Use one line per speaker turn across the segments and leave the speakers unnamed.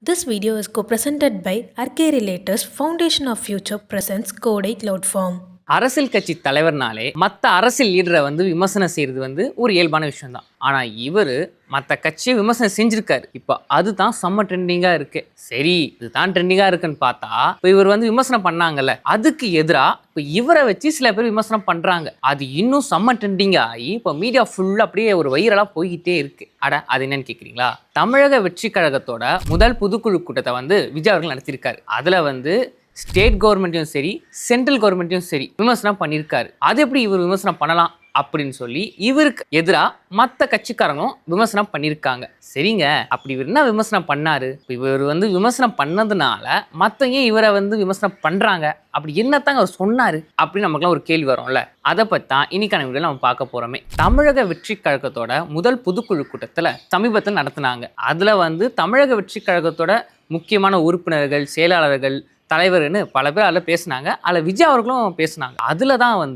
This video is co-presented by RK Relators Foundation of Future presents Kodai Cloud Form.
அரசியல் கட்சி தலைவர்னாலே மற்ற அரசியல் லீடரை விமர்சனம் செய்கிறது ஒரு இயல்பான விஷயம் தான். ஆனால் இவர் மற்ற கட்சியை விமர்சனம் செஞ்சிருக்காரு. இப்போ அதுதான் செம்ம ட்ரெண்டிங்காக இருக்கு. சரி, இதுதான் ட்ரெண்டிங்காக இருக்குன்னு பார்த்தா இப்போ இவர் விமர்சனம் பண்ணாங்கல்ல, அதுக்கு எதிராக இப்போ இவரை வச்சு சில பேர் விமர்சனம் பண்ணுறாங்க. அது இன்னும் செம்ம ட்ரெண்டிங் ஆகி இப்போ மீடியா ஃபுல்லாக அப்படியே ஒரு வைரலாக போய்கிட்டே இருக்கு. அது என்னன்னு கேட்குறீங்களா? தமிழக வெற்றி கழகத்தோட முதல் பொதுக்குழு கூட்டத்தை விஜய் அவர்கள் நடத்தியிருக்காரு. அதில் ஸ்டேட் கவர்மெண்ட்டையும் சரி, சென்ட்ரல் கவர்மெண்ட்டையும் சரி விமர்சனம் பண்ணியிருக்காரு. அது எப்படி இவர் விமர்சனம் பண்ணலாம் அப்படின்னு சொல்லி இவருக்கு எதிராக மற்ற கட்சிக்காரங்களும் விமர்சனம் பண்ணியிருக்காங்க. சரிங்க, அப்படி இவர் என்ன விமர்சனம் பண்ணாரு? இவர் விமர்சனம் பண்ணதுனால மற்ற ஏன் இவரை விமர்சனம் பண்றாங்க? அப்படி என்னத்தாங்க அவர் சொன்னாரு அப்படின்னு நமக்குலாம் ஒரு கேள்வி வரும்ல. அதை பற்றி தான் இன்னைக்கான வீடியோவில் நம்ம பார்க்க போறோமே. தமிழக வெற்றி கழகத்தோட முதல் பொதுக்குழு கூட்டத்தில் சமீபத்தில் நடத்தினாங்க. அதில் தமிழக வெற்றி கழகத்தோட முக்கியமான உறுப்பினர்கள், செயலாளர்கள், தலைவர்னு பல பேர் அதில் பேசினாங்க. அதில் விஜய் அவர்களும் பேசினாங்க. அதில் தான்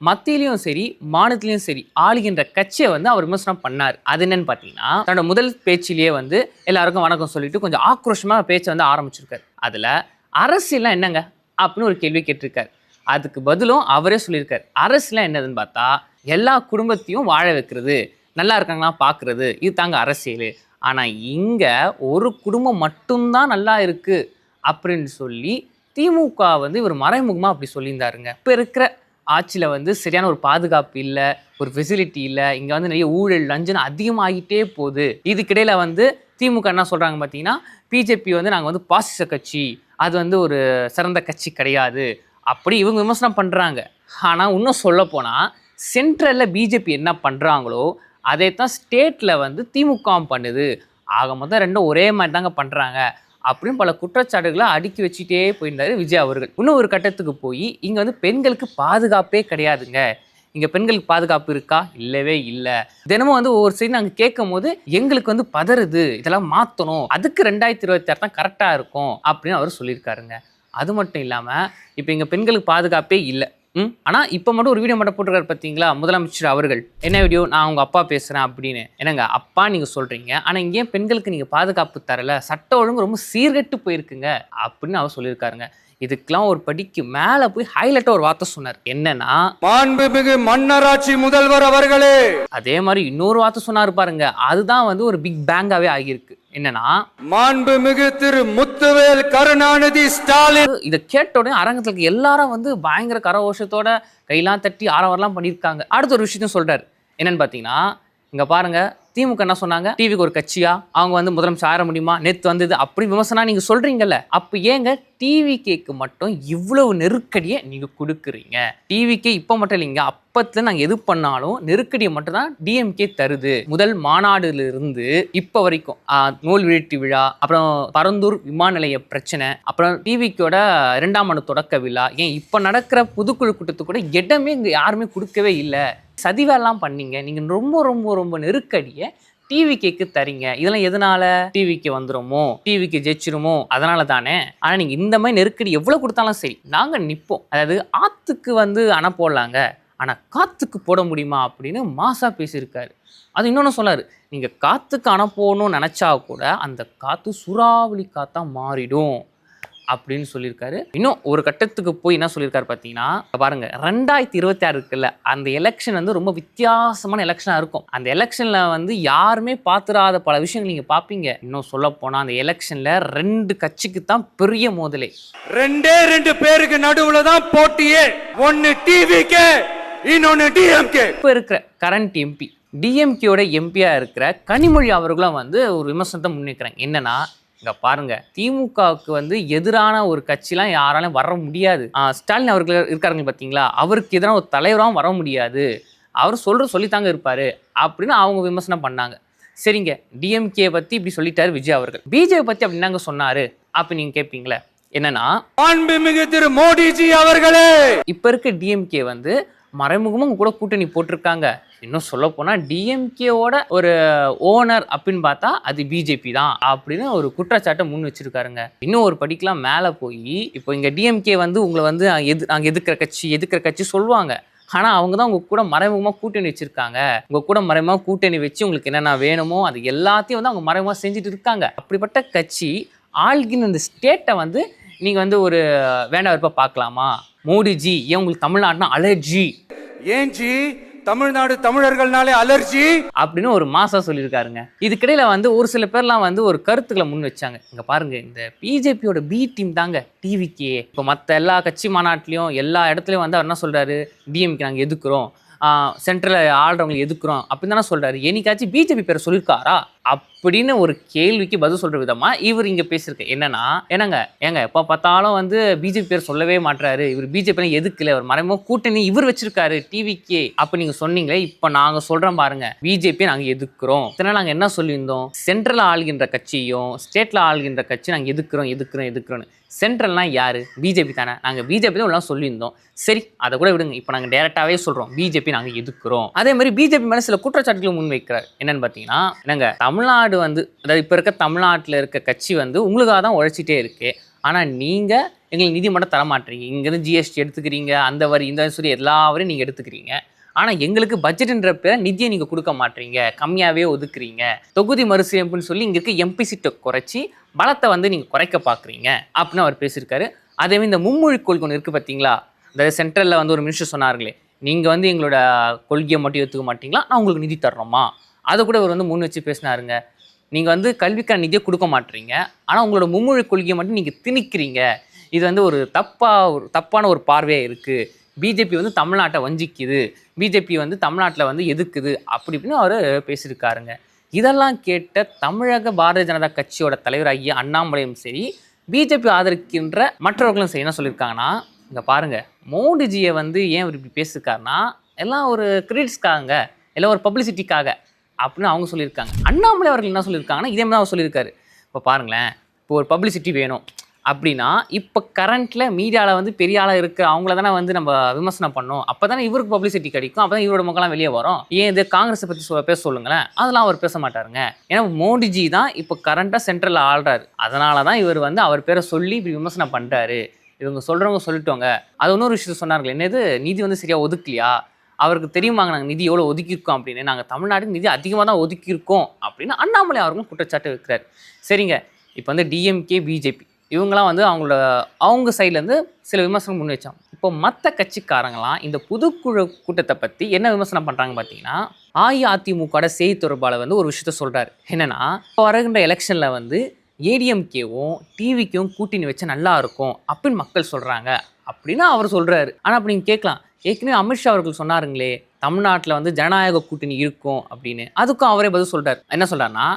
மத்தியிலையும் சரி, மாநிலத்திலையும் சரி ஆளுகின்ற கட்சியை அவர் விமர்சனம் பண்ணார். அது என்னன்னு பார்த்தீங்கன்னா, தன்னோட முதல் பேச்சிலேயே எல்லாருக்கும் வணக்கம் சொல்லிட்டு கொஞ்சம் ஆக்ரோஷமாக பேச்சை ஆரம்பிச்சிருக்காரு. அதில் அரசியல்லாம் என்னங்க அப்படின்னு ஒரு கேள்வி கேட்டிருக்காரு. அதுக்கு பதிலும் அவரே சொல்லியிருக்காரு. அரசியலாம் என்னதுன்னு பார்த்தா எல்லா குடும்பத்தையும் வாழ வைக்கிறது, நல்லா இருக்காங்களா பார்க்குறது, இது தாங்க அரசியல். ஆனால் இங்கே ஒரு குடும்பம் மட்டும்தான் நல்லா இருக்குது அப்படின்னு சொல்லி திமுக இவர் மறைமுகமாக அப்படி சொல்லியிருந்தாருங்க. இப்போ இருக்கிற ஆட்சியில் சரியான ஒரு பாதுகாப்பு இல்லை, ஒரு ஃபெசிலிட்டி இல்லை, இங்கே நிறைய ஊழல், லஞ்சம் அதிகமாகிட்டே போகுது. இதுக்கிடையில் திமுக என்ன சொல்கிறாங்க பார்த்தீங்கன்னா, பிஜேபி நாங்கள் பாசிச கட்சி, அது ஒரு சிறந்த கட்சி கிடையாது அப்படி இவங்க விமர்சனம் பண்ணுறாங்க. ஆனால் இன்னும் சொல்லப்போனால் சென்ட்ரலில் பிஜேபி என்ன பண்ணுறாங்களோ அதை தான் ஸ்டேட்டில் திமுக பண்ணுது. ஆக மொத்தம் ரெண்டும் ஒரே மாதிரி தாங்க பண்ணுறாங்க அப்படின்னு பல குற்றச்சாட்டுகளை அடுக்கி வச்சுட்டே போயிருந்தாரு விஜய் அவர்கள். இன்னும் ஒரு கட்டத்துக்கு போய் இங்கே பெண்களுக்கு பாதுகாப்பே கிடையாதுங்க, இங்கே பெண்களுக்கு பாதுகாப்பு இருக்கா? இல்லவே இல்லை. தினமும் ஒவ்வொரு செய்தி நாங்கள் கேட்கும் போது எங்களுக்கு பதறுது, இதெல்லாம் மாற்றணும், அதுக்கு 2026 தான் கரெக்டாக இருக்கும் அப்படின்னு அவர் சொல்லியிருக்காருங்க. அது மட்டும் இல்லாமல் இப்போ இங்கே பெண்களுக்கு பாதுகாப்பே இல்லை. ஆனால் இப்போ மட்டும் ஒரு வீடியோ மட்டும் போட்டிருக்காரு பார்த்தீங்களா முதலமைச்சர் அவர்கள். என்ன வீடியோ? நான் அவங்க அப்பா பேசுகிறேன் அப்படின்னு. என்னங்க அப்பா நீங்கள் சொல்கிறீங்க, ஆனால் இங்கே பெண்களுக்கு நீங்கள் பாதுகாப்பு தரல, சட்ட ஒழுங்கு ரொம்ப சீர்கெட்டு போயிருக்குங்க அப்படின்னு அவர் சொல்லியிருக்காருங்க. இதுக்கெல்லாம் ஒரு படிக்கு மேலே போய் ஹைலைட்டாக ஒரு வார்த்தை சொன்னார். என்னன்னா,
மாண்புமிகு மன்னராட்சி முதல்வர் அவர்களே.
அதே மாதிரி இன்னொரு வார்த்தை சொன்னார் பாருங்க. அதுதான் ஒரு பிக் பேங்காவே ஆகியிருக்கு. என்னன்னா,
மாண்புமிகு திரு முத்துவேல் கருணாநிதி ஸ்டாலின்.
இதை கேட்ட உடனே அரங்கத்துல எல்லாரும் பயங்கர கரகோஷத்தோட கையெல்லாம் தட்டி ஆரவாரம்லாம் பண்ணியிருக்காங்க. அடுத்த ஒரு விஷயத்தையும் சொல்றாரு. என்னன்னு பார்த்தீங்கன்னா, இங்க பாருங்க, திமுக என்ன சொன்னாங்க? டிவிக்கு ஒரு கட்சியா அவங்க முதலமைச்சர் ஆற முடியுமா? நேற்று இது அப்படி விமர்சனம் நீங்க சொல்றீங்கல்ல, அப்ப ஏங்க டிவிகேக்கு மட்டும் இவ்வளவு நெருக்கடியை நீங்க கொடுக்குறீங்க? டிவிகே இப்ப மட்டும் இல்லைங்க, அப்பத்துல நாங்க எது பண்ணாலும் நெருக்கடியை மட்டும் தான் டிஎம்கே தருது. முதல் மாநாடுல இருந்து இப்ப வரைக்கும் நூல் வீழ்ச்சி விழா, அப்புறம் பரந்தூர் விமான நிலைய பிரச்சனை, அப்புறம் டிவிக்கோட 2ஆம் ஆண்டு தொடக்க விழா, ஏன் இப்ப நடக்கிற புதுக்குழு கூட்டத்துக்கு கூட இடமே இங்க யாருமே கொடுக்கவே இல்லை. சதிவேலாம் பண்ணீங்க. நீங்க ரொம்ப ரொம்ப ரொம்ப நெருக்கடியை டிவிகேக்கு தரீங்க. இதெல்லாம் எதனால? டிவிக்கு வந்துருமோ, டிவிக்கு ஜெயிச்சிருமோ, அதனால தானே. ஆனா நீங்க இந்த மாதிரி நெருக்கடி எவ்வளவு கொடுத்தாலும் சரி நாங்க நிற்போம். அதாவது ஆத்துக்கு அணை போடலாங்க, ஆனா காத்துக்கு போட முடியுமா அப்படின்னு மாசா பேசியிருக்காரு. அது இன்னொன்னு சொன்னாரு, நீங்க காத்துக்கு அணை போடணும்னு நினைச்சா கூட அந்த காத்து சூறாவளி காத்தா மாறிடும் அப்படின்னு சொல்லியிருக்காரு. இன்னும் ஒரு கட்டத்துக்கு போய் என்ன சொல்லியிருக்காரு பார்த்தீங்கன்னா, பாருங்க 2026 இருக்குல்ல, அந்த எலெக்ஷன் ரொம்ப வித்தியாசமான எலெக்ஷனாக இருக்கும். அந்த எலெக்ஷனில் யாருமே பார்த்துடாத பல விஷயங்கள் நீங்கள் பார்ப்பீங்க. இன்னும் சொல்ல போனால் அந்த எலெக்ஷனில் 2 கட்சிக்கு தான் பெரிய மோதலே.
2 பேருக்கு நடுவில் தான் போட்டியே. ஒன்று டிவிகே, இன்னொன்று டிஎம்கே.
இப்போ இருக்கிற கரண்ட் எம்பி, டிஎம்கேயோட எம்பியாக இருக்கிற கனிமொழி அவர்களும் ஒரு விமர்சனத்தை முன்வைக்கிறாங்க. என்னன்னா, இங்க பாருங்க, திமுகவுக்கு எதிரான ஒரு கட்சிலாம் யாராலும் வர முடியாது. ஸ்டாலின் அவர்கள் இருக்காருங்க பார்த்தீங்களா, அவருக்கு எதிரான ஒரு தலைவராகவும் வர முடியாது, அவர் சொல்லித்தாங்க இருப்பாரு அப்படின்னு அவங்க விமர்சனம் பண்ணாங்க. சரிங்க, டிஎம்கே பத்தி இப்படி சொல்லிட்டாரு விஜய் அவர்கள். பிஜேபி பத்தி அப்படி என்னங்க சொன்னாரு அப்படி நீங்க கேட்பீங்களே. என்னன்னா,
மாண்புமிகு திரு மோடிஜி அவர்களே,
இப்ப இருக்க டிஎம்கே மறைமுகமாக கூட கூட்டணி போட்டிருக்காங்க. இன்னும் சொல்ல போனால் டிஎம்கேவோட ஒரு ஓனர் அப்படின்னு பார்த்தா அது பிஜேபி தான் அப்படின்னு ஒரு குற்றச்சாட்டை முன் வச்சிருக்காருங்க. இன்னும் ஒரு படிக்கலாம் மேலே போய் இப்போ இங்கே டிஎம்கே உங்களை நாங்கள் எதிர்க்கிற கட்சி சொல்லுவாங்க. ஆனால் அவங்க தான் உங்கள் கூட மறைமுகமாக கூட்டணி வச்சுருக்காங்க. உங்கள் கூட மறைமுகமாக கூட்டணி வச்சு உங்களுக்கு என்னென்ன வேணுமோ அது எல்லாத்தையும் அவங்க மறைமுகமாக செஞ்சுட்டு இருக்காங்க. அப்படிப்பட்ட கட்சி ஆள்கின்ற இந்த ஸ்டேட்டை வந்து நீங்கள் வந்து ஒரு வேண்டாம் வெறுப்பா பார்க்கலாமா? மோடிஜி ஏன் உங்களுக்கு தமிழ்நாடுனா அலர்ஜி?
ஏன் ஜி தமிழ்நாடு தமிழர்கள்னாலே அலர்ஜி
அப்படின்னு ஒரு மாசா சொல்லியிருக்காருங்க. இதுக்கிடையில வந்து ஒரு சில பேர்லாம் வந்து ஒரு கருத்துக்களை முன் வச்சாங்க. இங்க பாருங்க, இந்த பிஜேபியோட பி டீம் தாங்க டிவிக்கே. இப்போ மற்ற எல்லா கட்சி மாநாட்டிலையும் எல்லா இடத்துலையும் வந்து அவர் என்ன சொல்றாரு, டிஎம்கே நாங்கள் எதுக்குறோம், சென்ட்ரல் ஆள்றவங்களை எதுக்குறோம் அப்படின்னு தானே சொல்றாரு. என்னைக்காச்சும் பிஜேபி பேரை சொல்லியிருக்காரா அப்படின்னு ஒரு கேள்விக்கு பதில் சொல்ற விதமா இவர் இங்க பேசியிருக்க என்னன்னா, ஏங்க எப்ப பார்த்தாலும் வந்து பிஜேபி பேர் சொல்லவே மாட்டாரு, இவர் பிஜேபி எதுக்குல, ஒரு மறைமுக கூட்டணி இவர் வச்சிருக்காரு டிவிக்கே அப்ப நீங்க சொன்னீங்களே, இப்ப நாங்க சொல்றோம் பாருங்க, பிஜேபி நாங்க எதுக்குறோம். இதனால நாங்க என்ன சொல்லியிருந்தோம், சென்ட்ரல் ஆள்கின்ற கட்சியும் ஸ்டேட்ல ஆள்கின்ற கட்சி நாங்க எதுக்குறோம். சென்ட்ரல்னா யாரு? பிஜேபி தானே. நாங்கள் பிஜேபி தான் எல்லாம் சொல்லியிருந்தோம். சரி, அதை கூட விடுங்க. இப்போ நாங்கள் டேரெக்டாகவே சொல்கிறோம், பிஜேபி நாங்கள் எதுக்குறோம். அதே மாதிரி பிஜேபி மேலே சில குற்றச்சாட்டுகளை முன்வைக்கிறார். என்னன்னு பார்த்தீங்கன்னா, தமிழ்நாடு வந்து, அதாவது இப்போ இருக்க தமிழ்நாட்டில் இருக்க கட்சி வந்து உங்களுக்காக தான் உழைச்சிட்டே இருக்கு. ஆனால் நீங்கள் எங்களுக்கு நிதி மட்டும் தரமாட்டீங்க. இங்கேருந்து ஜிஎஸ்டி எடுத்துக்கிறீங்க, அந்த வரி இந்த சொல்லி எல்லா வரையும் நீங்கள் எடுத்துக்கிறீங்க. ஆனால் எங்களுக்கு பட்ஜெட்ன்ற பேரை நிதியை நீங்கள் கொடுக்க மாட்டீங்க, கம்மியாகவே ஒதுக்குறீங்க. தொகுதி மறுசீரமைப்புன்னு சொல்லி இங்கே இருக்க எம்பி சீட்டை குறைச்சி பலத்தை வந்து நீங்கள் குறைக்க பார்க்குறீங்க அப்படின்னு அவர் பேசியிருக்காரு. அதேமாதிரி இந்த மும்மொழி கொள்கை ஒன்று இருக்குது பார்த்தீங்களா, அதாவது சென்ட்ரலில் வந்து ஒரு மினிஸ்டர் சொன்னார்களே, நீங்கள் வந்து எங்களோட கொள்கையை மட்டும் ஏற்றுக்க மாட்டீங்களா, நான் உங்களுக்கு நிதி தர்றோமா, அதை கூட அவர் வந்து முன் வச்சு பேசினாருங்க. நீங்கள் வந்து கல்விக்கான நிதியை கொடுக்க மாட்டீங்க, ஆனால் உங்களோட மும்மொழி கொள்கையை மட்டும் நீங்கள் திணிக்கிறீங்க. இது வந்து ஒரு தப்பான ஒரு பார்வையாக இருக்குது. பிஜேபி வந்து தமிழ்நாட்டை வஞ்சிக்குது, பிஜேபி வந்து தமிழ்நாட்டில் வந்து எதுக்குது அப்படி இப்படின்னு அவர் பேசியிருக்காருங்க. இதெல்லாம் கேட்ட தமிழக பாரதிய ஜனதா கட்சியோட தலைவராகிய அண்ணாமலையும் சரி, பிஜேபி ஆதரிக்கின்ற மற்றவர்களும் சரி என்ன சொல்லியிருக்காங்கன்னா, இங்கே பாருங்கள், மோடிஜியை வந்து ஏன் அவர் இப்படி பேசியிருக்காருன்னா, எல்லாம் ஒரு கிரெடிட்ஸ்க்காக, எல்லாம் ஒரு பப்ளிசிட்டிக்காக அப்படின்னு அவங்க சொல்லியிருக்காங்க. அண்ணாமலை அவர்கள் என்ன சொல்லியிருக்காங்கன்னா, இதே மாதிரி அவர் சொல்லியிருக்காரு. இப்போ பாருங்களேன், இப்போ ஒரு பப்ளிசிட்டி வேணும் அப்படின்னா, இப்போ கரண்ட்டில் மீடியாவில் வந்து பெரிய ஆளாக இருக்க அவங்கள தானே வந்து நம்ம விமர்சனம் பண்ணோம். அப்போ தானே இவருக்கு பப்ளிசிட்டி கிடைக்கும், அப்போ தான் இவரோட மக்கள்லாம் வெளியே வரும். ஏன் இது காங்கிரஸை பற்றி பேச சொல்லுங்களேன், அதெல்லாம் அவர் பேச மாட்டாருங்க. ஏன்னா மோடிஜி தான் இப்போ கரண்ட்டாக சென்ட்ரலில் ஆள்றாரு. அதனால தான் இவர் வந்து அவர் பேரை சொல்லி இப்படி விமர்சனம் பண்ணுறாரு. இவங்க சொல்கிறவங்க சொல்லிட்டோங்க. அது இன்னொரு விஷயத்தை சொன்னார்கள், என்னது நிதி வந்து சரியாக ஒதுக்கலையா, அவருக்கு தெரியுமாங்க நாங்கள் நிதி எவ்வளோ ஒதுக்கியிருக்கோம் அப்படின்னு. நாங்கள் தமிழ்நாட்டுக்கு நிதி அதிகமாக தான் ஒதுக்கியிருக்கோம் அப்படின்னு அண்ணாமலை அவர்களும் குற்றச்சாட்டு வைக்கிறார். சரிங்க, இப்போ வந்து டிஎம்கே பிஜேபி இவங்களாம் வந்து அவங்க சைட்லேருந்து சில விமர்சனம் முன் வச்சாங்க. இப்போ மற்ற கட்சிக்காரங்களாம் இந்த புதுக்குழு கூட்டத்தை பற்றி என்ன விமர்சனம் பண்ணுறாங்க பார்த்தீங்கன்னா, அஇஅதிமுக செய்தி தொடர்பாளர் வந்து ஒரு விஷயத்த சொல்கிறார். என்னென்னா, இப்போ வருகின்ற எலெக்ஷனில் வந்து ஏடிஎம்கேவும் டிவிக்கும் கூட்டணி வச்சா நல்லா இருக்கும் அப்படின்னு மக்கள் சொல்கிறாங்க அப்படின்னு அவர் சொல்கிறாரு. ஆனால் அப்படி நீங்கள் கேட்கலாம், ஏற்கனவே அமித்ஷா அவர்கள் சொன்னாருங்களே தமிழ்நாட்டில் வந்து ஜனநாயக கூட்டணி இருக்கும் அப்படின்னு, அதுக்கும் அவரே பதில் சொல்கிறார். என்ன சொல்கிறாருன்னா,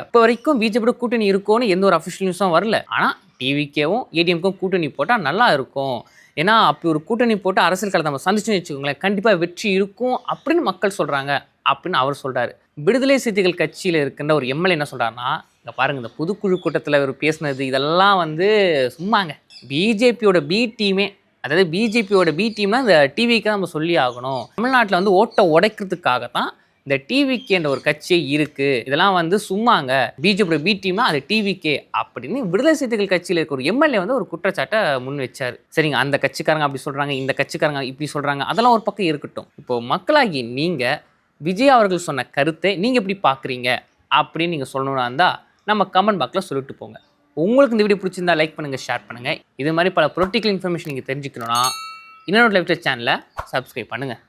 இப்போ வரைக்கும் பிஜேபியோட கூட்டணி இருக்கும்னு எந்த ஒரு அஃபிஷியல் நியூஸும் வரல, ஆனால் டிவிக்கேவும் ஏடிஎம்க்கும் கூட்டணி போட்டால் நல்லா இருக்கும். ஏன்னா அப்படி ஒரு கூட்டணி போட்டு அரசியல் காலத்தை நம்ம சந்திச்சுன்னு வச்சுக்கோங்களேன், கண்டிப்பாக வெற்றி இருக்கும் அப்படின்னு மக்கள் சொல்கிறாங்க அப்படின்னு அவர் சொல்கிறாரு. விடுதலை சிறுத்தைகள் கட்சியில் இருக்கின்ற ஒரு எம்எல்ஏ என்ன சொல்கிறாருன்னா, இங்கே பாருங்கள், இந்த புதுக்குழு கூட்டத்தில் இவர் பேசினது இதெல்லாம் வந்து சும்மாங்க, பிஜேபியோட பி டீமே, அதாவது பிஜேபியோட பி டீம்னா இந்த டிவிக்கு தான் நம்ம சொல்லி ஆகணும். தமிழ்நாட்டில் வந்து ஓட்டை உடைக்கிறதுக்காக தான் இந்த டிவிகே என்ற ஒரு கட்சியே இருக்குது, இதெல்லாம் வந்து சும்மாங்க, பிஜேபியோட பி டீம்னா அது டிவிகே அப்படின்னு விடுதலை சிறுத்தைகள் கட்சியில் இருக்க ஒரு எம்எல்ஏ வந்து ஒரு குற்றச்சாட்டை முன் வச்சார். சரிங்க, அந்த கட்சிக்காரங்க அப்படி சொல்கிறாங்க, இந்த கட்சிக்காரங்க இப்படி சொல்கிறாங்க, அதெல்லாம் ஒரு பக்கம் இருக்கட்டும். இப்போது மக்களாகி நீங்கள் விஜய் அவர்கள் சொன்ன கருத்தை நீங்கள் எப்படி பார்க்குறீங்க அப்படின்னு நீங்கள் சொல்லணும்னா இருந்தால் நம்ம கமெண்ட் பாக்ஸில் சொல்லிட்டு போங்க. உங்களுக்கு இந்த வீடியோ பிடிச்சிருந்தா லைக் பண்ணுங்கள், ஷேர் பண்ணுங்கள். இது மாதிரி பல பொலிட்டிக்கல் இன்ஃபர்மேஷன் நீங்கள் தெரிஞ்சுக்கணுன்னா இன்னொரு லைவ் சேனலை சப்ஸ்கிரைப் பண்ணுங்கள்.